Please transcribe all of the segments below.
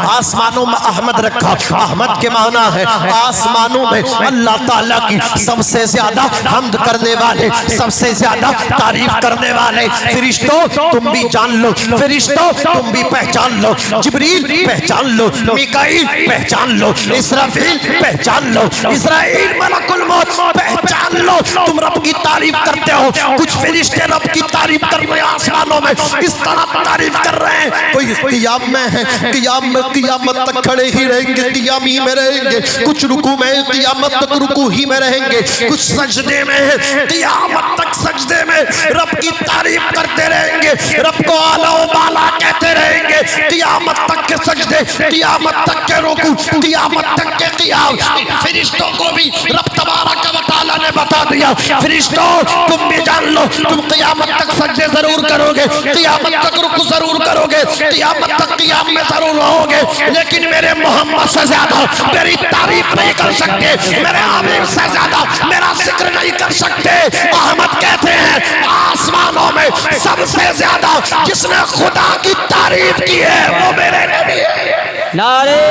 आसमानों में अहमद रखा। अहमद के माना है आसमानों में अल्लाह ताला की सबसे ज्यादा हम्द करने वाले, सबसे ज्यादा तारीफ करने वाले। फरिश्तों तुम भी जान लो, फरिश्तों तुम भी पहचान लो, जिब्रील पहचान लो, मीकाईल पहचान लो, इसराफील पहचान लो, इस्राईल मलकुल मौत पहचान लो। तुम रब की तारीफ करते हो, कुछ फरिश्ते रब की तारीफ कर रहे हैं आसमानों में, इस तरह तारीफ कर रहे हैं। कोई क़ियाम में है, क़ियाम में क़ियामत तक खड़े ही रहेंगे, क़ियाम ही में रहेंगे। कुछ रुकू में क़ियामत तक रुकू ही में रहेंगे, कुछ सजदे में है, क़ियामत तक सजदे में रब की तारीफ करते रहेंगे, रब को आला व बाला कहते रहेंगे। क़ियामत तक के सजदे, क़ियामत तक के रुकू, क़ियामत तक के क़ियाम। फरिश्तों को भी रब तबारक व तआला ने बता दिया, फरिश्तों तुम भी जान लो, तुम क़ियामत तक सजदे जरूर करोगे, क़ियामत तक रुकू जरूर करोगे, क़ियामत तक क़ियाम में जरूर रहोगे, लेकिन मेरे मोहम्मद से ज्यादा मेरी तारीफ नहीं कर सकते, मेरे हबीब से ज्यादा मेरा जिक्र नहीं कर सकते। अहमद कहते हैं आसमानों में सबसे ज्यादा जिसने खुदा की तारीफ की है वो मेरे नबी है। नारे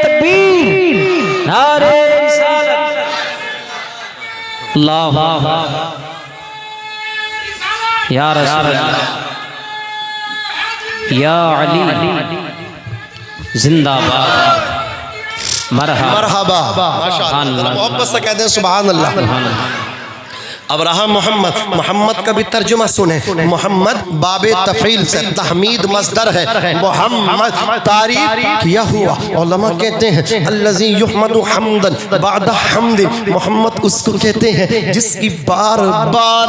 तकबीर, नारे रिसालत, अल्लाह या रसूल या अली जिंदाबाद, मरहबा, माशाअल्लाह, मोहब्बत से कहते हैं सुभान अल्लाह। अब रहा मोहम्मद, मोहम्मद का भी तर्जुमा सुने। मोहम्मद बाबे तफील से तहमीद मस्दर है, मोहम्मद तारीफ किया हुआ। उलमा कहते हैं अल्लज़ी युहमदु हम्दन बाद हम्दिन, मोहम्मद उसको कहते हैं जिसकी बार बार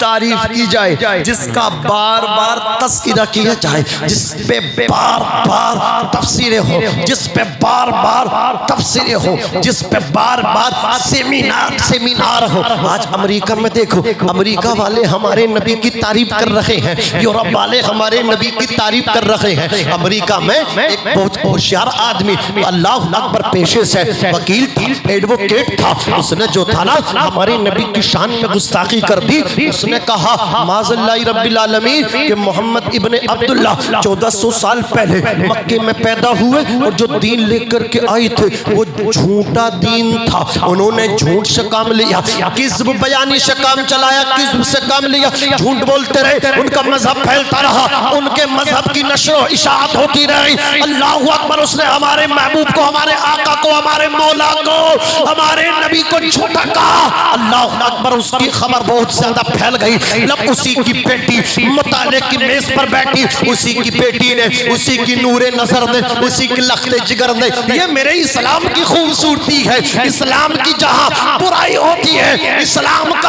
तारीफ की जाए, जिसका बार बार तज़किरा किया जाए, जिस पे बार बार तफसीरें हो, जिस पे बार बार तफसीरें हो, जिस पे बार बार सेमिनार हो। आज अमेरिका में देखो, अमेरिका वाले हमारे नबी की तारीफ कर रहे हैं, यूरोप वाले हमारे नबी की तारीफ कर रहे हैं। अमेरिका में एक बहुत होशियार आदमी, अल्लाह अकबर, पेशे से वकील था, एडवोकेट था, उसने जो था ना हमारे नबी की शान में गुस्ताखी कर दी। उसने कहा माज़ल्लाहि रब्बिल आलमीन कि मोहम्मद इब्ने अब्दुल्ला 1400 साल पहले मक्के में पैदा हुए और जो दीन लेकर के आए थे वो झूठा दीन था। उन्होंने झूठ से काम लिया, किस्म बयानी से काम चलाया, किस्म से काम लिया, झूठ बोलते रहे, उनका मजहब फैलता रहा, उनके मजहब की नशर व इशाअत होती रही। अल्लाह अकबर, उसने हमारे महबूब को, हमारे आका को, हमारे मौला को, हमारे नबी को झूठा कहा। अल्लाह अकबर, उसकी खबर बहुत ज्यादा फैल गई। लब उसी की बेटी मुताले की मेज पर बैठी, उसी की बेटी ने, उसी की नूरे नजर ने, उसी की लख्ते जिगर ने, ये मेरे इस्लाम की खूबसूरती है। इस्लाम की जहां बुराई होती है, इस्लाम का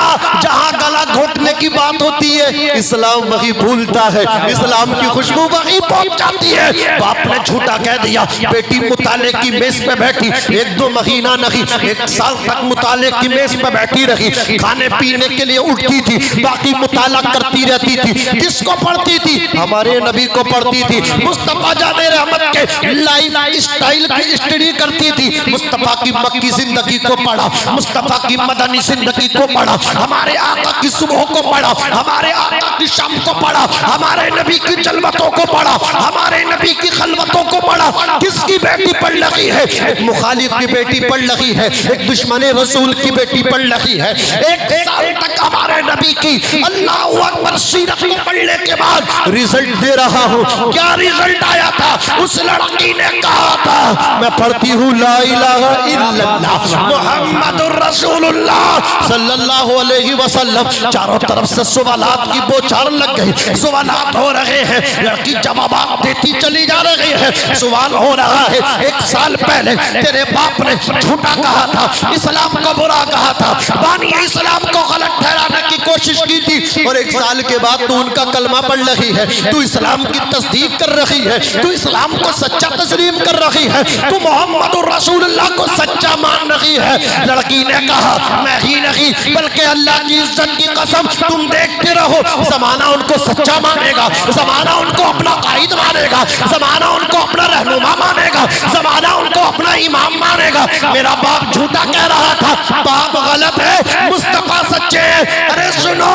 जहां गला घोटने की बात होती है, इस्लाम वही भूलता है, इस्लाम की खुशबू वही पहुंच जाती है। बाप ने झूठा कह दिया, बेटी मुताले की मेज पे बैठी, 1-2 महीना नहीं 1 साल तक मुताले की मेज पे बैठी रही, खाने पीने के लिए उठती थी, बाकी मुताला करती रहती थी। किसको पढ़ती थी? हमारे नबी को पढ़ती थी। मुस्तफा जाने रहमत के लाइफ स्टाइल की स्टडी करती थी, मुस्तफा की मक्की जिंदगी को पढ़ा, मुस्तफा की मदनी जिंदगी को पढ़ा, हमारे आका की सुबह को पढ़ा, हमारे आका की शाम को पढ़ा, हमारे नबी की जलवतों को पढ़ा, हमारे नबी की खलवतों को पढ़ा। किसकी बेटी पढ़ लगी है? एक मुखालिफ की बेटी पढ़ लगी है, एक दुश्मन रसूल की बेटी पढ़ लगी है। 1 साल तक हमारे नबी की अल्लाहु अकबर सीरत को पढ़ने के बाद रिजल्ट दे रहा हूँ। क्या रिजल्ट आया था? उस लड़की ने कहा था मैं पढ़ती हूँ ला इलाहा इल्लल्लाह मुहम्मदुर रसूलुल्लाह सल्लल्लाहु अलैहि वसल्लम। चारों तरफ से सवालात की बौछार लग गई, सवालात हो रहे हैं, लड़की जवाब देती चली जा रही है। सवाल हो रहा है 1 साल पहले तेरे बाप ने झूठा कहा था, इस्लाम को बुरा कहा था, बानी इस्लाम को गलत ठहराने की कोशिश की थी, और 1 साल के बाद तू उनका कलमा पढ़ रही है, तू इस्लाम की तस्दीक कर रही है, तू इस्लाम को सच्चा तस्लीम कर रही है, तू मोहम्मद रसूलुल्लाह को सच्चा मान रही है। लड़की ने कहा मैं ही नहीं बल्कि अल्लाह की इज्जत की कसम तुम देखते रहो, जमाना उनको सच्चा मानेगा, जमाना उनको अपना कायद मानेगा, जमाना उनको अपना रहनुमा मानेगा, जमाना उनको अपना का इमाम मानेगा। मेरा बाप झूठा कह रहा था, बाप गलत है, मुस्तफा सच्चे हैं। अरे सुनो,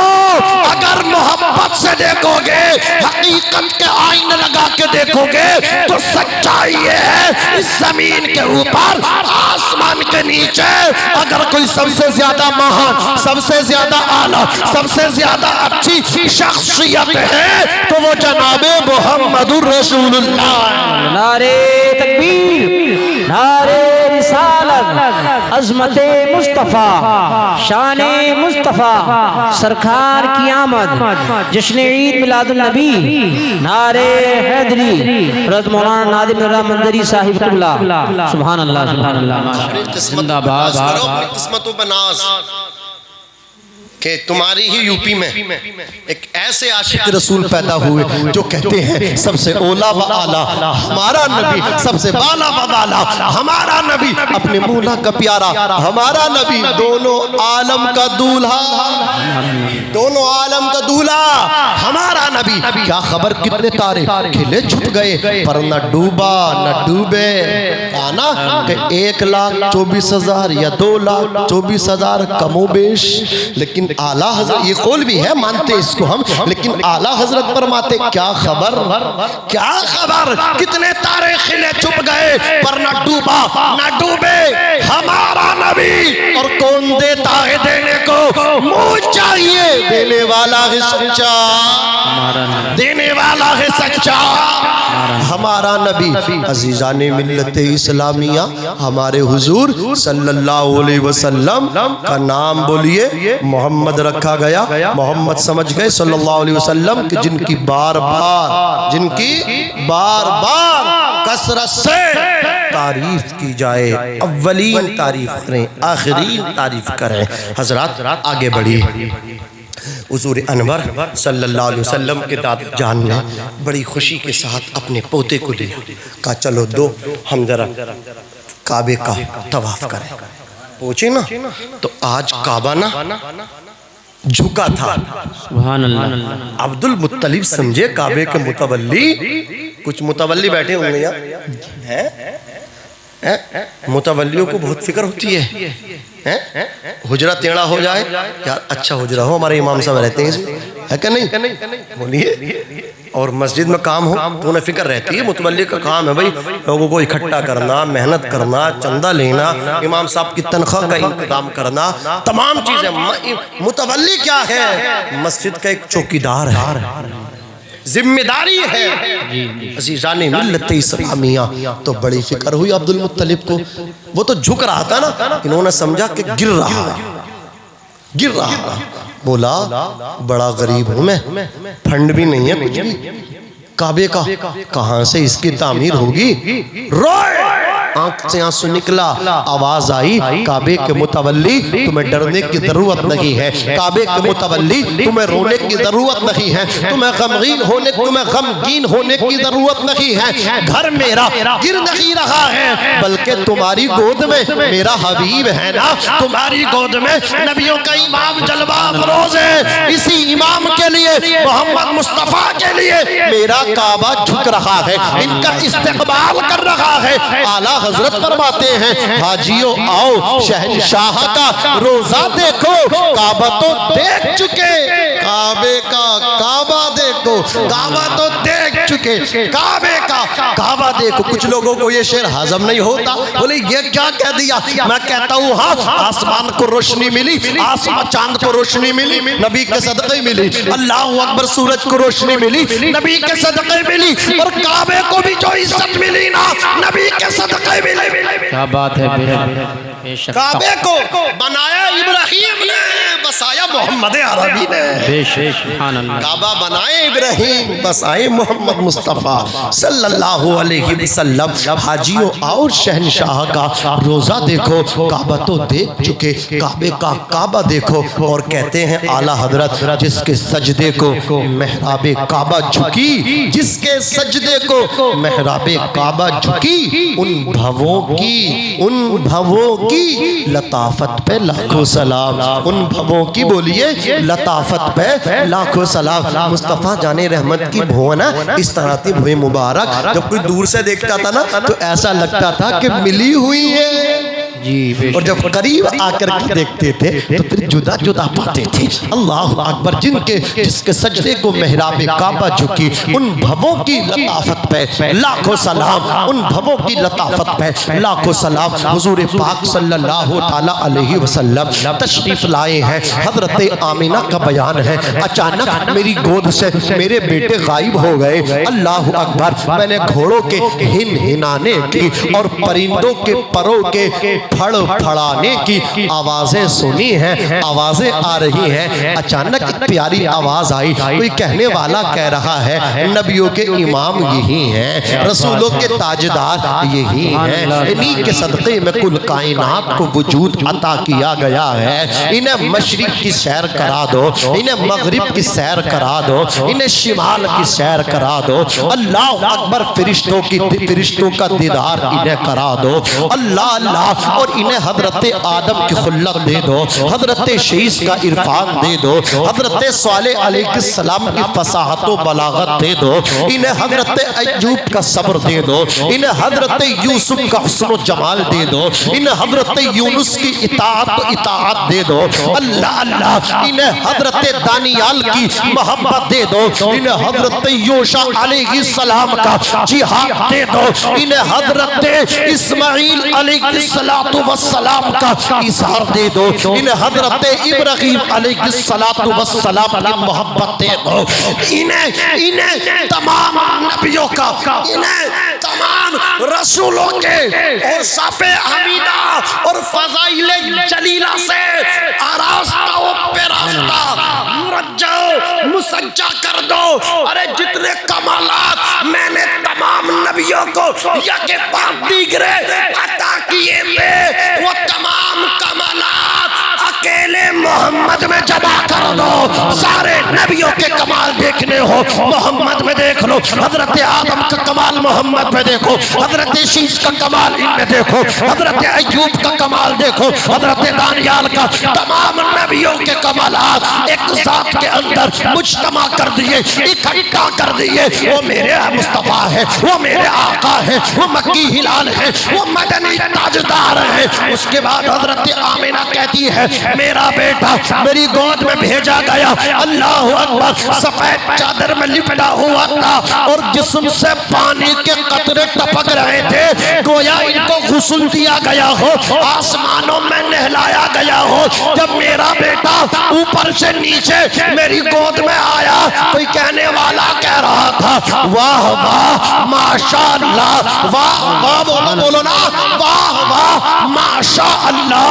अगर मोहब्बत से देखोगे, हकीकत के आईने लगा के देखोगे तो सच्चाई ये है, इस जमीन के ऊपर आसमान के नीचे अगर कोई सबसे ज्यादा महान, सबसे ज्यादा आला, सबसे ज्यादा अच्छी शख्सियत है तो वो जनाबे मुहम्मदुर रसूलुल्लाह। नारे तकबीर, नारे रिसालत, अज़मते मुस्तफ़ा, शाने मुस्तफ़ा, सरकार की आमद, जश्न ईद मिलादुन नबी, नारे हैदरी, हज़रत मौलाना नादिम नूर मंदरी साहिब क़िबला। सुभान अल्लाह, सुभान अल्लाह। जिंदाबाद। किस्मतों पर नाज कि तुम्हारी ही यूपी में एक ऐसे आशिक रसूल पैदा हुए जो कहते हैं सबसे ओला व आला हमारा नबी, सबसे बाला व बाला हमारा नबी, अपने मूला का प्यारा हमारा नबी, दोनों आलम का दूल्हा, दोनों आलम का दूल्हा हमारा नबी। क्या खबर कितने तारे खिले छुप गए पर न डूबा न डूबे। आना कि 1,24,000 या 2,24,000 कमोबेश, लेकिन आला हजरत, ये कौल भी है, मानते इसको हम, लेकिन आला हजरत फरमाते क्या खबर, क्या खबर कितने तारे खिले छुप गए पर न डूबा न डूबे हमारा नबी। और कौन देता है देने को, मुझ चाहिए देने वाला है सच्चा, देने वाला है सच्चा हमारा नबी। अजीजाने मिल्लत इस्लामिया, हमारे हुजूर सल्लल्लाहु अलैहि वसल्लम का नाम बोलिए मोहम्मद रखा गया। मोहम्मद समझ गए सल्लल्लाहु अलैहि वसल्लम कि जिनकी बार बार कसरत से तारीफ की जाए, अव्वलीन तारीफ करें, आखिरीन तारीफ करें। हजरात आगे बढ़िए। हुजूर अनवर सल्लल्लाहु अलैहि वसल्लम के दादा जान ने बड़ी खुशी के साथ अपने पोते को लिया, कहा चलो दो हम जरा काबे का तवाफ करें। पहुंचे ना तो आज काबा ना झुका था। सुभान अल्लाह। अब्दुल मुत्तलिब समझे काबे के मुतवल्ली, कुछ मुतवल्ली बैठे होंगे यहाँ, मुतवल्लियों को बहुत फिक्र होती है, हुजरा टेढ़ा हो जाए, यार अच्छा हुजरा हो, हमारे इमाम साहब रहते हैं इसमें, है क्या नहीं, बोलिए। और मस्जिद में काम हो तो उन्हें फिक्र रहती है, मुतवल्ली का काम है भाई लोगों को इकट्ठा करना, मेहनत करना, चंदा लेना, इमाम साहब की तनख्वाह का इंतजाम करना, तमाम चीजें। मुतवल्ली क्या है, मस्जिद का एक चौकीदार है, जिम्मेदारी है। अज़ीज़ाने मिल्लत इस्लामिया, तो बड़ी फिक्र हुई अब्दुल मुत्तलिब को। वो तो झुक रहा था ना, इन्होंने समझा कि गिर रहा। बोला बड़ा गरीब हूं मैं, फंड भी नहीं है कुछ भी, काबे का कहां से इसकी तामीर होगी। रोए, आंख से आंसू निकला, आवाज आई काबे के मुतवल्ली तुम्हें डरने की जरूरत नहीं है, काबे के मुतवल्ली तुम्हें रोने की जरूरत नहीं है, तुम्हें गमगीन होने की जरूरत नहीं है। घर मेरा गिर नहीं रहा है, बल्कि तुम्हारी गोद में मेरा हबीब है ना, तुम्हारी गोद में नबियों का इमाम जलवा अफरोज है। इसी इमाम के लिए, मोहम्मद मुस्तफा के लिए मेरा काबा झुक रहा है, इनका इस्तेकबाल कर रहा है। आला हजरत फरमाते हैं हाजियों आओ शहंशाह का रोजा देखो, काबा तो देख चुके, काबे का काबा देखो, काबा तो देख चुके, काबे का काबा देखो। कुछ लोगों को ये शेर हजम नहीं होता, बोले ये क्या कह दिया। मैं कहता हूँ हाँ, आसमान को रोशनी मिली, आसमान चांद को रोशनी मिली, नबी के सदक़े मिली, अल्लाह अकबर सूरज को रोशनी मिली, नबी के सदक़े मिली, और काबे को भी जो इज्जत मिली ना, नबी के सदक़े मिली। क्या बात है। काबे को बनाया इब्राहिम ने, बसाया मोहम्मद अरबी ने। काबा बनाए इब्राहिम, बसाए मोहम्मद मुस्तफ़ा सल्लल्लाहु अलैहि वसल्लम। हाजियों और शहंशाह का रोजा देखो, काबा तो देख चुके, काबे का काबा देखो। और कहते हैं आला हजरत जिसके सजदे को मेहराबे काबा झुकी, जिसके सजदे को मेहराबे काबा झुकी, उन भवों की लताफत पे लाखों सलाम, उन भवों की बोली बोलिए लताफत पे लाखों सलाम। मुस्तफ़ा जाने रहमत की भुवना इस तरह थी भुए मुबारक। जब कोई दूर से देखता था ना तो ऐसा लगता था कि मिली हुई है जी। और जब करीब आकर के देखते थे तो फिर जुदा जुदा पाते थे। अल्लाह अकबर। जिसके सजदे को मेहराब काबा झुकी, उन भवों की लताफत पे लाखों सलाम, उन भवों की लताफत पे लाखों सलाम। हुजूर पाक सल्लल्लाहु ताला अलैहि वसल्लम तशरीफ लाए हैं। हजरत आमिना का बयान है, अचानक मेरी गोद से मेरे बेटे गायब हो गए। अल्लाह अकबर। मैंने घोड़ों के हिन हिनाने की और परिंदों के परों के फड़ फड़ाने की आवाजें सुनी हैं, आवाजें आ रही हैं। अचानक एक प्यारी आवाज आई। कोई कहने वाला कह रहा है नबियों के इमाम यही हैं, रसूलों के ताजदार यही हैं, इन्हीं के सदक़े में कुल कायनात को वजूद अता किया गया है। इन्हें मशरिक की सैर करा दो, इन्हें मगरिब की सैर करा दो, इन्हें शिमाल की सैर करा दो। अल्लाह अकबर। फरिश्तों का दीदार इन्हें करा दो। अल्लाह अल्लाह। और इन्हें हजरत आदम की खुल्लत दे दो, हजरत शीश का इरफान दे दो, हजरत सालेह अलैहिस्सलाम की फसाहत व बलागत दे दो, इन्हें हजरत अय्यूब का सब्र दे दो, इन्हें हजरत यूसुफ का हुस्न व जमाल दे दो, इन्हें हजरत यूनुस की इताअत दे दो। अल्लाह अल्लाह। इन्हें हजरत दानियाल की मोहब्बत दे दो, इन्हें हजरत योशा अलैहिस्सलाम का जिहाद दे दो, इन्हें हजरत इस्माइल अलैहिस्सलातु वस्सलाम का इज़हार दे दो, इन्हें हजरत इब्राहीम अलैहिस्सलातु वस्सलाम की मोहब्बत दे दो। इन्हें तमाम नबियों का, इन्हें तमाम रसूलों के और साफे हमीदा और फजाइले जलीला से आरास्ता व पेरास्ता मुरज्जा मुसज्जा कर दो। अरे जितने कमालात मैंने तमाम नबियों को यके बाद दीगरे अता किए थे, वो तमाम कमालात अकेले मोहम्मद में जमा कर दो। सारे नबियों के कमाल देखने हो मोहम्मद में देख लो। हजरत आदम का कमाल मोहम्मद में देखो, हजरत शीश का कमाल इनमें देखो, हजरत अय्यूब का कमाल देखो, हजरत दानियाल का। तमाम नबियों के कमालात एक साथ के अंदर मुज्तमा कर दिए, इकट्ठा कर दिए। वो मेरे मुस्तफा है, वो मेरे आका है, वो मक्की हिलाल है, वो मदनी ताजदार है। उसके बाद हजरत आमिना कहती है मेरा बेटा मेरी गोद में भेजा गया। अल्लाह अकबर। सफेद चादर में लिपटा हुआ था और जिस्म से पानी के कतरे टपक रहे थे, गोया इनको गुस्ल दिया गया हो, आसमानों में नहलाया गया हो। जब मेरा बेटा ऊपर से नीचे मेरी गोद में आया, कोई कहने वाला कह रहा था वाह वाह माशाअल्लाह, वाह वाह बोलो ना, वाह वाह माशाअल्लाह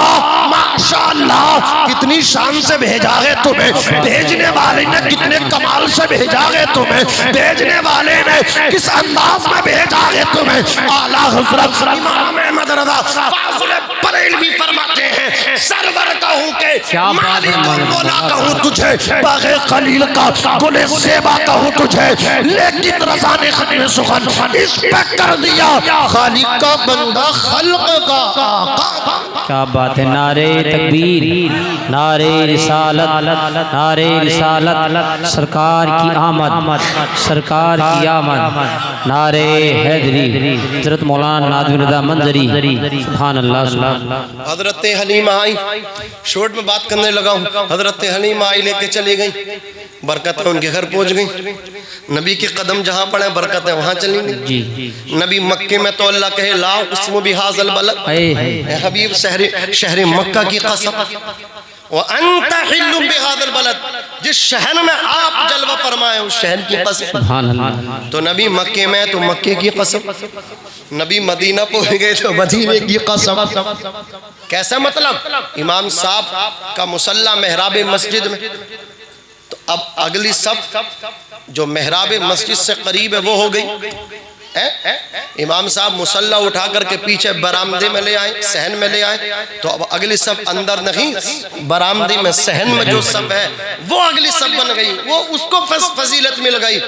माशाअल्लाह। कितनी शान से भेजा है तुम्हें, भेजने वाले ने कितने कमाल से भेजा है तुम्हें, भेजने वाले ने किस अंदाज में भेजा है तुम्हें। आला हज़रत इमाम अहमद रज़ा फाज़िल बरेलवी फरमाते हैं सरवर कहूं के मालिक मौला कहूं तुझे, बाग़े खलील का गुले ज़ेबा कहूं तुझे, लेकिन रज़ा ने खत्म सुखन इस पे कर दिया खालिक का बंदा खल्क़ का आका। क्या बात है। नारे तकबीर, नारे रिसालत, नारे रिसालत, सरकार की आमद, सरकार की आमद, नारे हैदरी, हजरत मौलाना नादवी रज़ा मंजरी। सुभान अल्लाह। हजरत हलीमा आई, शॉर्ट में बात करने लगा हूँ। हजरत हलीमा आई लेके चली गई, बरकत उनके घर पहुँच गई। नबी के कदम जहाँ पड़े बरकतें वहाँ चली गई। नबी मक्के में तो अल्लाह कहे लाओ उसमें भी हाज़ल बलद, हबीब शहर मक्का की कसम, वो अंत हिल्लुम बिहादल बलद, जिस शहर में आप जलवा फरमाए उस शहर की कसम। तो नबी मक्के में तो मक्के की कसम, नबी मदीना पहुंच गए तो मदीने की कसम। कैसा मतलब? इमाम साहब का मुसल्ला मेहराब मस्जिद में, तो अब अगली सब जो मेहराब मस्जिद से करीब है वो हो गई, इमाम साहब मुसल्ला उठा करके पीछे बरामदे में ले आए, सहन में ले आए, तो अब अगली सब अंदर नहीं, बरामदे में सहन में जो सब है वो अगली सब बन गई, वो उसको फजीलत मिल गई।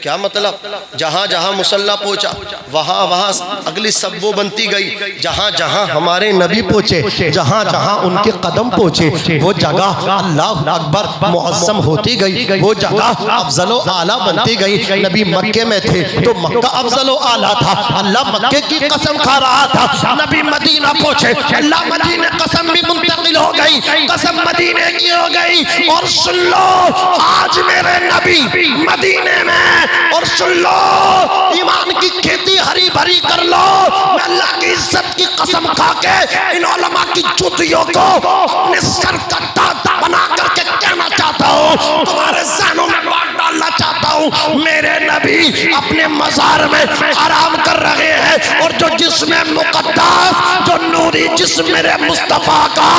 क्या मतलब? जहां जहां मुसल्ला पहुंचा वहां वहां अगली सब वो बनती गई। जहां जहां हमारे नबी पहुंचे, जहां जहां उनके कदम पहुंचे, वो जगह अल्लाह अकबर मुअज़्ज़म होती गई, वो जगह अफजलो आला बनती गई। नबी मक्के में थे तो मक्का अफजलो आला था, अल्लाह मक्के की कसम खा रहा था। नबी मदीना पहुंचे, अल्लाह मदीने कसम भी मुंतकिल हो गई, कसम मदीने की हो गई। और सुन लो आज मेरे नबी मदीने में, और सुन लो ईमान की खेती हरी भरी कर लो। मैं अल्लाह की इज्जत की कसम खा के इन उलमा की जूतियों को अपने सर का ताज बना करके कहना चाहता हूँ, तुम्हारे ज़हनों में बात डालना चाहता हूँ, मेरे नबी अपने मज़ार में आराम कर रहे हैं। और जो जिस्म मुक़द्दस, जो नूरी जिस्म मेरे मुस्तफ़ा का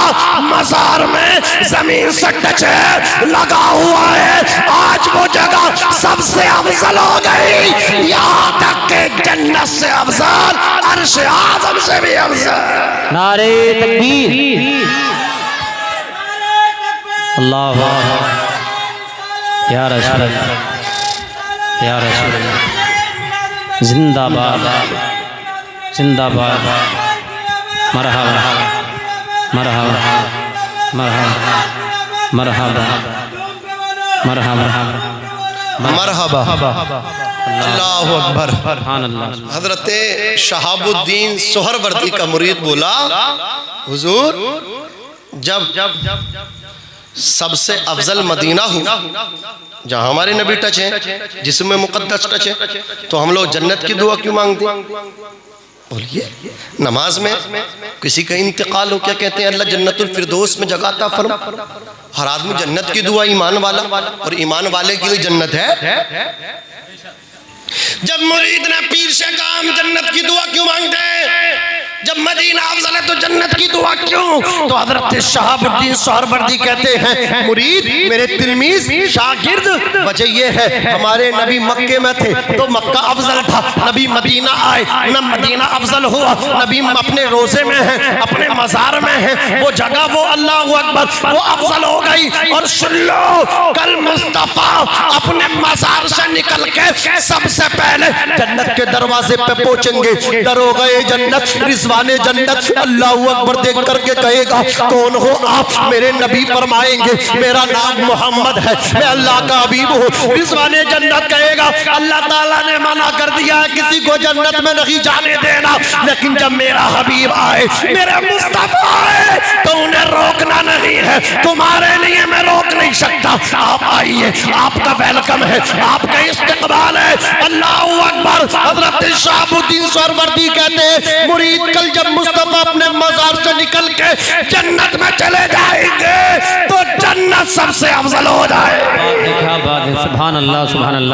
मज़ार में ज़मीन से टच है, लगा हुआ है, आज वो जगह सबसे अफजल हो गई। यहाँ तक के जन्नत से अफजल, अर्श आज़म से भी अफजल। नारे तकबीर, अल्लाह या रसूल अल्लाह, या रसूल अल्लाह, जिंदाबाद जिंदाबाद, मरहबा मरहबा मरहबा मरहबा मरहबा मरहबा, अल्लाहु अकबर। अल्लाह। हजरत शहाबुद्दीन सोहरवर्दी का मुरीद बोला, हुजूर जब सबसे अफजल मदीना हूँ, जहाँ हमारे नबी टच है, जिसमें मुकद्दस टच है, तो हम लोग जन्नत की दुआ क्यों मांगते हैं? बोलिए, नमाज में किसी का इंतकाल हो, क्या कहते हैं? अल्लाह जन्नतुल फिरदौस में जगह अता फरमा। हर आदमी जन्नत की दुआ ईमान वाला, और ईमान वाले के लिए जन्नत है। जब मुरीद ने पीर से कहा हम जन्नत की दुआ क्यों मांगते हैं, जब मदीना अफजल है तो जन्नत की दुआ क्यों? तो हजरत शहाबुद्दीन सोहरवर्दी कहते हैं, मुरीद मेरे तिलमीज शागिर्द, वजह ये है हमारे नबी मक्के में थे तो मक्का अफजल था, नबी मदीना आए न मदीना अफजल हुआ, नबी अपने रोजे में है, अपने मज़ार में है, वो जगह वो अल्लाह अकबर वो अफजल हो गई। और सुन लो कल मुस्तफ़ा अपने मज़ार से निकल के सबसे पहले जन्नत के दरवाजे पे पहुंचेंगे। दरोगा जन्नत, रिजवाने जन्नत अल्लाह अकबर देख करके कहेगा, कौन हो आप? मेरे नबी फरमाएंगे, मेरा नाम मोहम्मद है, मैं अल्लाह का हबीब हूँ। रिजवाने जन्नत कहेगा, अल्लाह ताला ने मना कर दिया है किसी को जन्नत में नहीं जाने देना, लेकिन जब मेरा हबीब आए, मेरे मुस्तफा आए, तो उन्हें रोकना नहीं है, तुम्हारे लिए मैं रोक नहीं सकता। आप आइए, आपका वेलकम है, आपका इस्तकबाल है। अल्लाह अकबर। हजरत शहाबुद्दीन सोहरवर्दी कहते हैं, मुरीद कल जब मुस्तफा अपने मज़ार से निकल के जन्नत में चले जाएंगे तो जन्नत सबसे अफजल हो जाए। सुभान अल्लाह सुभान अल्लाह।